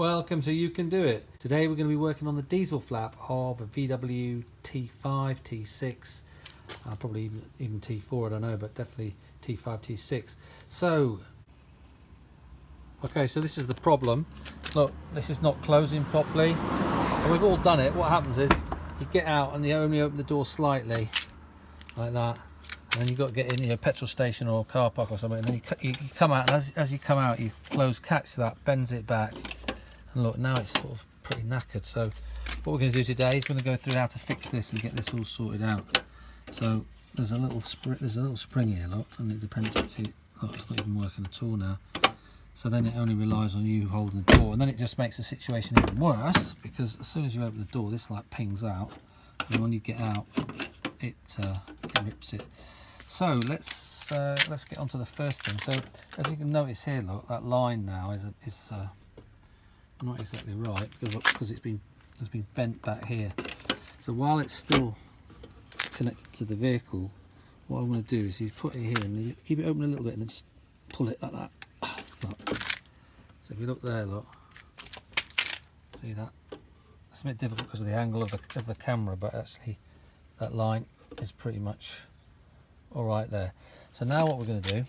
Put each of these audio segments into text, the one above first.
Welcome to You Can Do It. Today we're going to be working on the diesel flap of a VW T5, T6, probably even T4, I don't know, but definitely T5, T6. So this is the problem. Look, this is not closing properly. And we've all done it. What happens is you get out and you only open the door slightly, like that. And then you've got to get in a petrol station or a car park or something. And then you come out, and as you come out, you catch that, bends it back. And look, now it's sort of pretty knackered. So what we're going to do today is going to go through how to fix this and get this all sorted out. So there's a little spring here, look, and it depends. Look, it's not even working at all now. So then it only relies on you holding the door, and then it just makes the situation even worse, because as soon as you open the door, this like pings out, and when you get out, it rips it. So let's get on to the first thing. So as you can notice here, look, that line now is not exactly right because it's been bent back here. So while it's still connected to the vehicle, what I'm going to do is you put it here and you keep it open a little bit and then just pull it like that. Look. So if you look there, look, see that? It's a bit difficult because of the angle of the camera, but actually that line is pretty much all right there. So now what we're going to do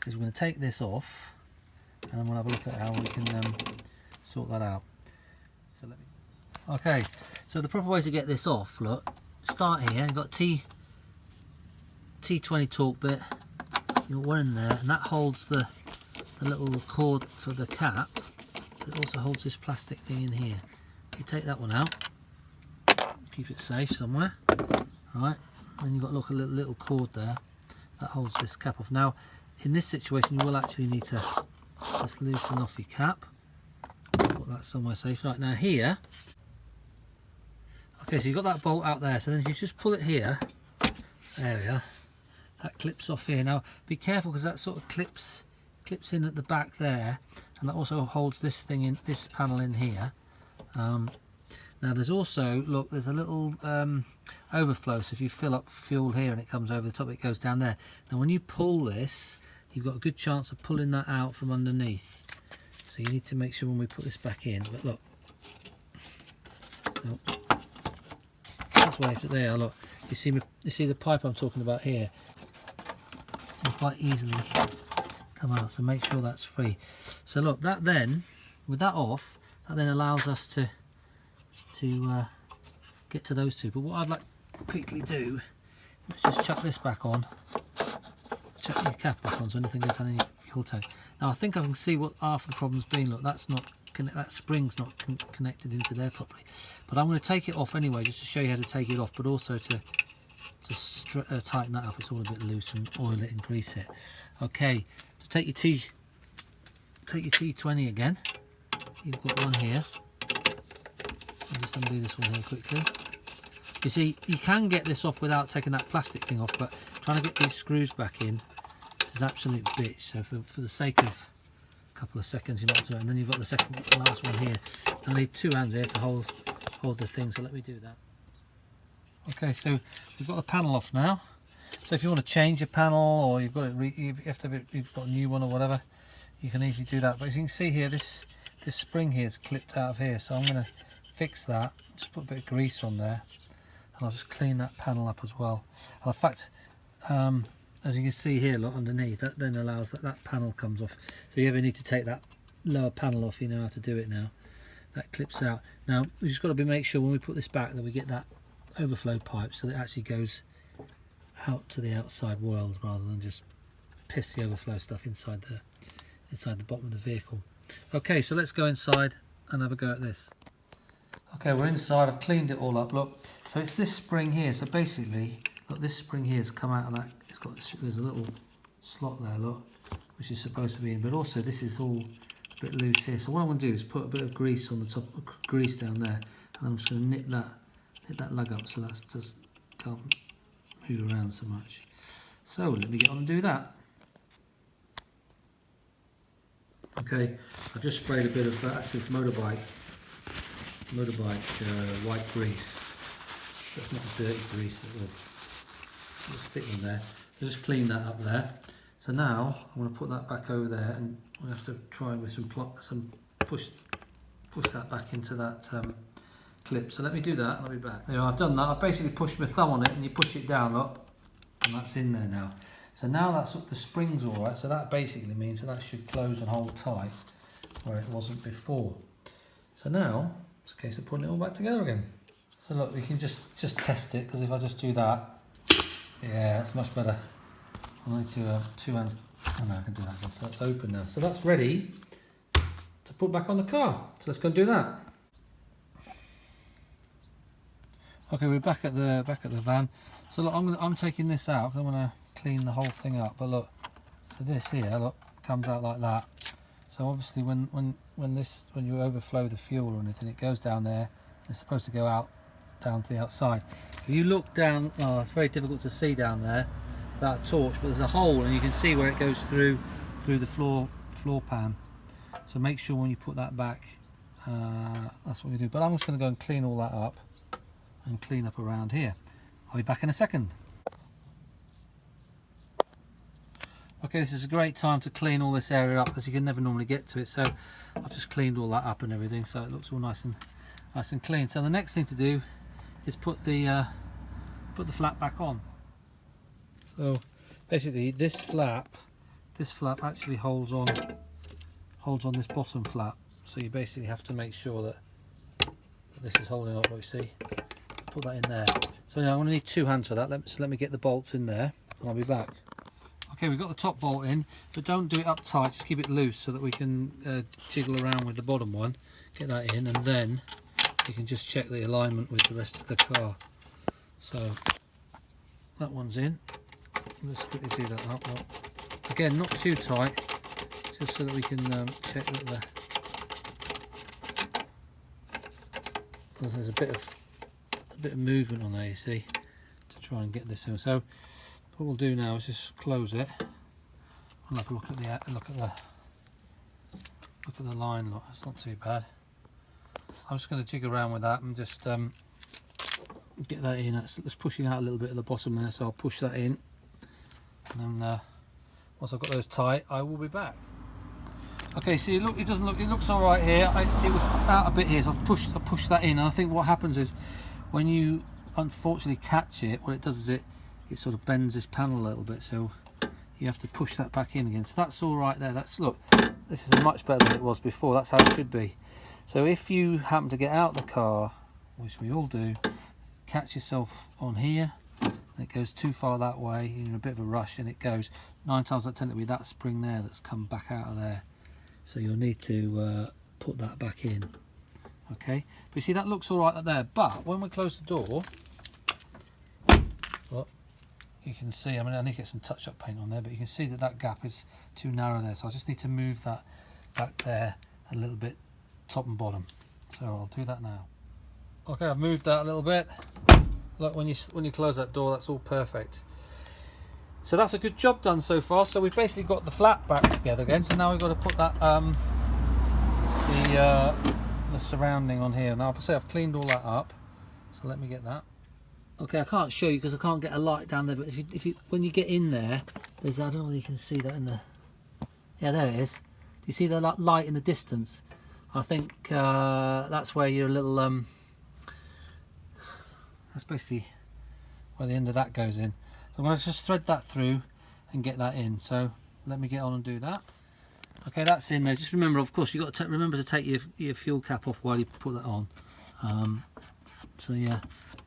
is we're going to take this off, and then we'll have a look at how we can sort that out. So okay, so the proper way to get this off, look, start here. You've got T20 torque bit, you've got one in there, and that holds the little cord for the cap, but it also holds this plastic thing in here. You take that one out, keep it safe somewhere, right? Then you've got a little cord there that holds this cap off. Now in this situation you will actually need to just loosen off your cap, put that somewhere safe. Right, now here, okay, so you've got that bolt out there, so then if you just pull it here, there we are, that clips off here. Now be careful because that sort of clips in at the back there, and that also holds this thing in, this panel in here. Now there's also, look, there's a little overflow, so if you fill up fuel here and it comes over the top, it goes down there. Now when you pull this, you've got a good chance of pulling that out from underneath, so you need to make sure when we put this back in. But look, that's why there, look, you see the pipe I'm talking about here, will quite easily come out, so make sure that's free. So look, that then, with that off, that then allows us to get to those two. But what I'd like to quickly do is just chuck this back on, chuck the cap back on, so anything goes on any fuel tank. Now I think I can see what half the problem's been. Look, that spring's not connected into there properly. But I'm going to take it off anyway, just to show you how to take it off, but also to tighten that up. It's all a bit loose, and oil it and grease it. Okay, so take your T20 again. You've got one here. I'll just undo this one here quickly. You see, you can get this off without taking that plastic thing off, but trying to get these screws back in, this is absolute bitch. So for the sake of a couple of seconds, you might do it. And then you've got the last one here. I need two hands here to hold the thing, so let me do that. Okay, so we've got the panel off now. So if you want to change your panel, or you've got you've got a new one or whatever, you can easily do that. But as you can see here, this spring here is clipped out of here, so I'm going to fix that. Just put a bit of grease on there, and I'll just clean that panel up as well. And in fact, as you can see here, look, underneath, that then allows that panel comes off. So if you ever need to take that lower panel off, you know how to do it now. That clips out. Now we've just got to make sure when we put this back that we get that overflow pipe so that it actually goes out to the outside world, rather than just piss the overflow stuff inside the bottom of the vehicle. Okay, so let's go inside and have a go at this. Okay, we're inside. I've cleaned it all up. Look, so it's this spring here. So basically, look, this spring here has come out of that. There's a little slot there, look, which is supposed to be in, but also this is all a bit loose here. So what I'm going to do is put a bit of grease on the top, grease down there, and I'm just going to knit that lug up so that just can't move around so much. So let me get on and do that. Okay, I've just sprayed a bit of active motorbike white grease. So it's not the dirty grease that will stick in there. I'll just clean that up there. So now I'm going to put that back over there, and we'll have to try with some push push that back into that clip. So let me do that and I'll be back. There, I've done that. I've basically pushed my thumb on it and you push it down, look, and that's in there now. So now that's the spring's all right. So that basically means that should close and hold tight where it wasn't before. So now it's a case of putting it all back together again. So look, we can just test it, because if I just do that, yeah, it's much better. I need to two hands. Oh no, I can do that again. So that's open now. So that's ready to put back on the car. So let's go and do that. Okay, we're back at the van. So look, I'm taking this out because I want to clean the whole thing up. But look, so this here, look, comes out like that. So obviously when you overflow the fuel or anything, it goes down there. It's supposed to go out down to the outside. If you look down, oh, it's very difficult to see down there without a torch, but there's a hole and you can see where it goes through the floor pan. So make sure when you put that back, that's what we do. But I'm just going to go and clean all that up and clean up around here. I'll be back in a second. Okay, this is a great time to clean all this area up because you can never normally get to it. So I've just cleaned all that up and everything, so it looks all nice and clean. So the next thing to do is put the flap back on. So basically this flap actually holds on this bottom flap. So you basically have to make sure that this is holding up, what you see. Put that in there. So now I'm going to need two hands for that. So let me get the bolts in there and I'll be back. Okay, we've got the top bolt in, but don't do it up tight, just keep it loose so that we can jiggle around with the bottom one. Get that in, and then you can just check the alignment with the rest of the car. So that one's in. Let's quickly do that up. Look. Again, not too tight, just so that we can check that there's a bit of movement on there, you see, to try and get this in. So what we'll do now is just close it. I'll have a look at the line. Look, it's not too bad. I'm just going to jig around with that and just get that in. It's pushing out a little bit at the bottom there, so I'll push that in, and then once I've got those tight, I will be back. Okay, see, look, it looks all right here. It was out a bit here, so I've pushed that in, and I think what happens is when you unfortunately catch it, what it does is it sort of bends this panel a little bit, so you have to push that back in again. So that's all right there. Look, this is much better than it was before. That's how it should be. So if you happen to get out the car, which we all do, catch yourself on here and it goes too far that way, you're in a bit of a rush and it goes, 9 times out of 10 it'll be that spring there that's come back out of there. So you'll need to put that back in. Okay, but you see that looks all right there, but when we close the door, look, you can see, I mean, I need to get some touch-up paint on there, but you can see that gap is too narrow there, so I just need to move that back there a little bit, top and bottom. So I'll do that now. Okay, I've moved that a little bit. Look, when you close that door, that's all perfect. So that's a good job done so far. So we've basically got the flap back together again. So now we've got to put that the surrounding on here. Now, obviously I've cleaned all that up. So let me get that. Okay, I can't show you because I can't get a light down there. But if you when you get in there, there's, I don't know whether you can see that in the. Yeah, there it is. Do you see the light in the distance? I think that's where your little that's basically where the end of that goes in. So I'm going to just thread that through and get that in. So let me get on and do that. Okay, that's in there. Just remember, of course, you've got to remember to take your fuel cap off while you put that on. So yeah,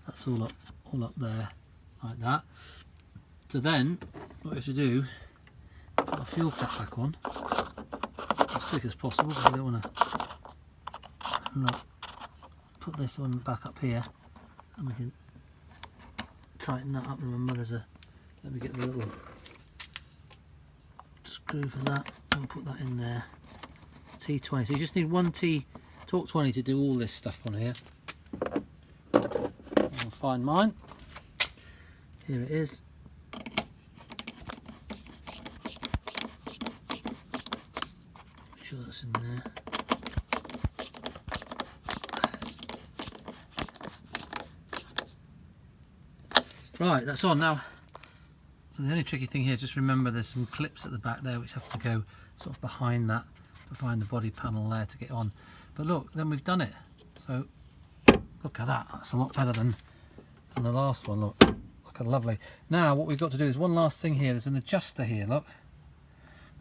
that's all up there like that. So then what we have to do, put the fuel cap back on as quick as possible because I don't want to put this one back up here, and we can tighten that up. Remember, let me get the little screw for that, and we'll put that in there. T20, so you just need one torque 20 to do all this stuff on here. I'll find mine. Here it is. Make sure that's in there. Right, that's on now. So the only tricky thing here is just remember there's some clips at the back there which have to go sort of behind the body panel there to get on. But look, then we've done it. So look at that. That's a lot better than the last one. Look at lovely. Now what we've got to do is one last thing here. There's an adjuster here. Look,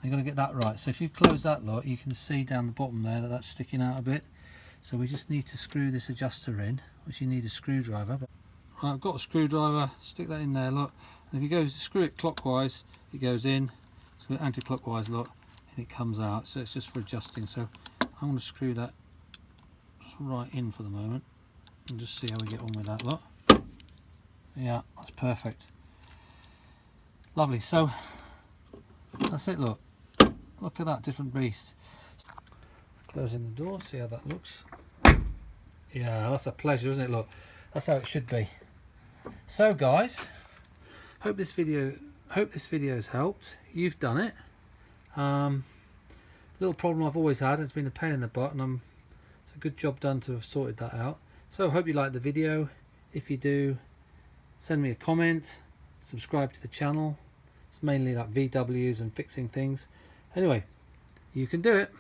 you've got to get that right. So if you close that, look, you can see down the bottom there that that's sticking out a bit. So we just need to screw this adjuster in, which you need a screwdriver. Right, I've got a screwdriver. Stick that in there. Look, and if you go to screw it clockwise, it goes in. So anti-clockwise, look, and it comes out. So it's just for adjusting. So I'm going to screw that just right in for the moment and just see how we get on with that. Look, yeah, that's perfect. Lovely. So that's it. Look at that different beast. Closing the door, see how that looks. Yeah, that's a pleasure, isn't it? Look, that's how it should be. So guys, hope this video's helped. You've done it. Little problem I've always had, it's been a pain in the butt, and it's a good job done to have sorted that out. So I hope you liked the video. If you do, send me a comment, subscribe to the channel. It's mainly like VWs and fixing things. Anyway, you can do it.